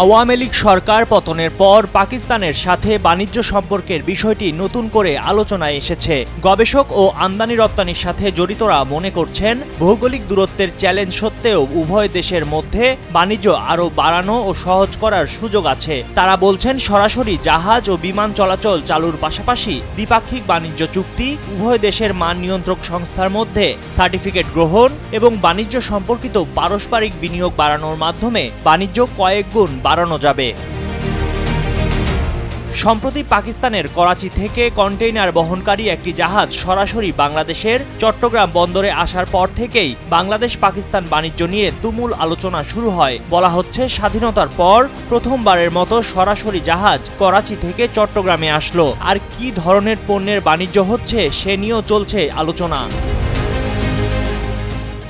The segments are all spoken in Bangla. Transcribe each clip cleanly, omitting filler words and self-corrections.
আওয়ামী লীগ সরকার পতনের পর পাকিস্তানের সাথে বাণিজ্য সম্পর্কের বিষয়টি নতুন করে আলোচনায় এসেছে। গবেষক ও আমদানি রপ্তানির সাথে জড়িতরা মনে করছেন, ভৌগোলিক দূরত্বের চ্যালেঞ্জ সত্ত্বেও উভয় দেশের মধ্যে বাণিজ্য আরও বাড়ানো ও সহজ করার সুযোগ আছে। তারা বলছেন, সরাসরি জাহাজ ও বিমান চলাচল চালুর পাশাপাশি দ্বিপাক্ষিক বাণিজ্য চুক্তি, উভয় দেশের মান নিয়ন্ত্রক সংস্থার মধ্যে সার্টিফিকেট গ্রহণ এবং বাণিজ্য সম্পর্কিত পারস্পরিক বিনিয়োগ বাড়ানোর মাধ্যমে বাণিজ্য কয়েক গুণ বাড়ানো যাবে। সম্প্রতি পাকিস্তানের করাচি থেকে কন্টেইনার বহনকারী একটি জাহাজ সরাসরি বাংলাদেশের চট্টগ্রাম বন্দরে আসার পর থেকেই বাংলাদেশ পাকিস্তান বাণিজ্য নিয়ে তুমুল আলোচনা শুরু হয়। বলা হচ্ছে, স্বাধীনতার পর প্রথমবারের মতো সরাসরি জাহাজ করাচি থেকে চট্টগ্রামে আসলো। আর কি ধরনের পণ্যের বাণিজ্য হচ্ছে সে নিয়েও চলছে আলোচনা।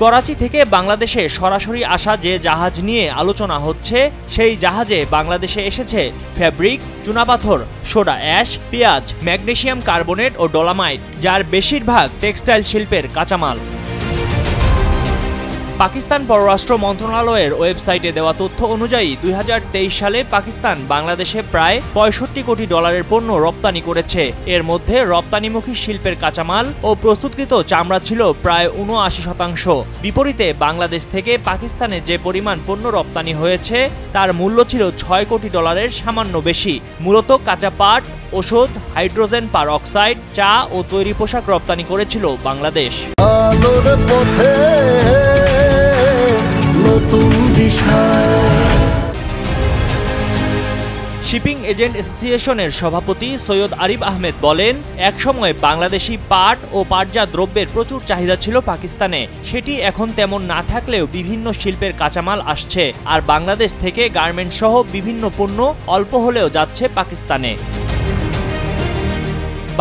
করাচি থেকে বাংলাদেশে সরাসরি আসা যে জাহাজ নিয়ে আলোচনা হচ্ছে, সেই জাহাজে বাংলাদেশে এসেছে ফ্যাব্রিক্স, চুনাপাথর, সোডা অ্যাশ, পেঁয়াজ, ম্যাগনেসিয়াম কার্বনেট ও ডলামাইট, যার বেশিরভাগ টেক্সটাইল শিল্পের কাঁচামাল। পাকিস্তান পররাষ্ট্র মন্ত্রণালয়ের ওয়েবসাইটে দেওয়া তথ্য অনুযায়ী 2023 সালে পাকিস্তান বাংলাদেশে প্রায় 65 কোটি ডলারের পণ্য রপ্তানি করেছে। এর মধ্যে রপ্তানিমুখী শিল্পের কাঁচামাল ও প্রস্তুতকৃত চামড়া ছিল প্রায় 79%। বিপরীতে বাংলাদেশ থেকে পাকিস্তানে যে পরিমাণ পণ্য রপ্তানি হয়েছে তার মূল্য ছিল 6 কোটি ডলারের সামান্য বেশি। মূলত কাঁচা পাট, ওষুধ, হাইড্রোজেন পার অক্সাইড, চা ও তৈরি পোশাক রপ্তানি করেছিল বাংলাদেশ। শিপিং এজেন্ট অ্যাসোসিয়েশনের সভাপতি সৈয়দ আরিফ আহমেদ বলেন, একসময় বাংলাদেশি পাট ও পাটজাত দ্রব্যের প্রচুর চাহিদা ছিল পাকিস্তানে। সেটি এখন তেমন না থাকলেও বিভিন্ন শিল্পের কাঁচামাল আসছে, আর বাংলাদেশ থেকে গার্মেন্টস সহ বিভিন্ন পণ্য অল্প হলেও যাচ্ছে পাকিস্তানে।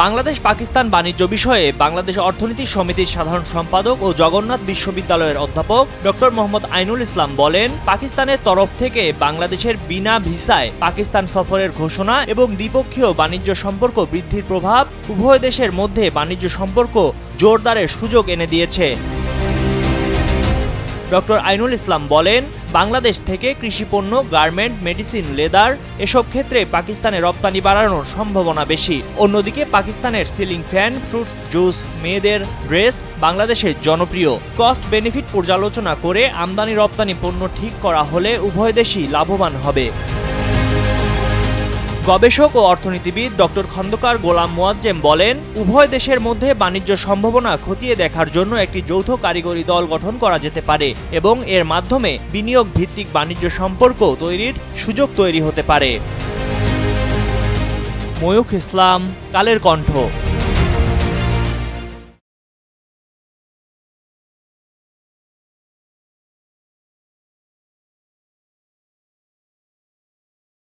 বাংলাদেশ পাকিস্তান বাণিজ্য বিষয়ে বাংলাদেশ অর্থনীতি সমিতির সাধারণ সম্পাদক ও জগন্নাথ বিশ্ববিদ্যালয়ের অধ্যাপক ডক্টর মোহাম্মদ আইনুল ইসলাম বলেন, পাকিস্তানের তরফ থেকে বাংলাদেশের বিনা ভিসায় পাকিস্তান সফরের ঘোষণা এবং দ্বিপক্ষীয় বাণিজ্য সম্পর্ক বৃদ্ধির প্রভাব উভয় দেশের মধ্যে বাণিজ্য সম্পর্ক জোরদারের সুযোগ এনে দিয়েছে। ডক্টর আইনুল ইসলাম বলেন, বাংলাদেশ থেকে কৃষিপণ্য, গার্মেন্ট, মেডিসিন, লেদার এসব ক্ষেত্রে পাকিস্তানে রপ্তানি বাড়ানোর সম্ভাবনা বেশি। অন্যদিকে পাকিস্তানের সিলিং ফ্যান, ফ্রুটস জুস, মেয়েদের ড্রেস বাংলাদেশের জনপ্রিয়। কস্ট বেনিফিট পর্যালোচনা করে আমদানি রপ্তানি পণ্য ঠিক করা হলে উভয় দেশই লাভবান হবে। গবেষক ও অর্থনীতিবিদ ডক্টর খন্দকার গোলাম মোয়াজ্জেম বলেন, উভয় দেশের মধ্যে বাণিজ্য সম্ভাবনা খতিয়ে দেখার জন্য একটি যৌথ কারিগরি দল গঠন করা যেতে পারে এবং এর মাধ্যমে বিনিয়োগ ভিত্তিক বাণিজ্য সম্পর্ক তৈরির সুযোগ তৈরি হতে পারে। ময়ূখ ইসলাম, কালের কণ্ঠ।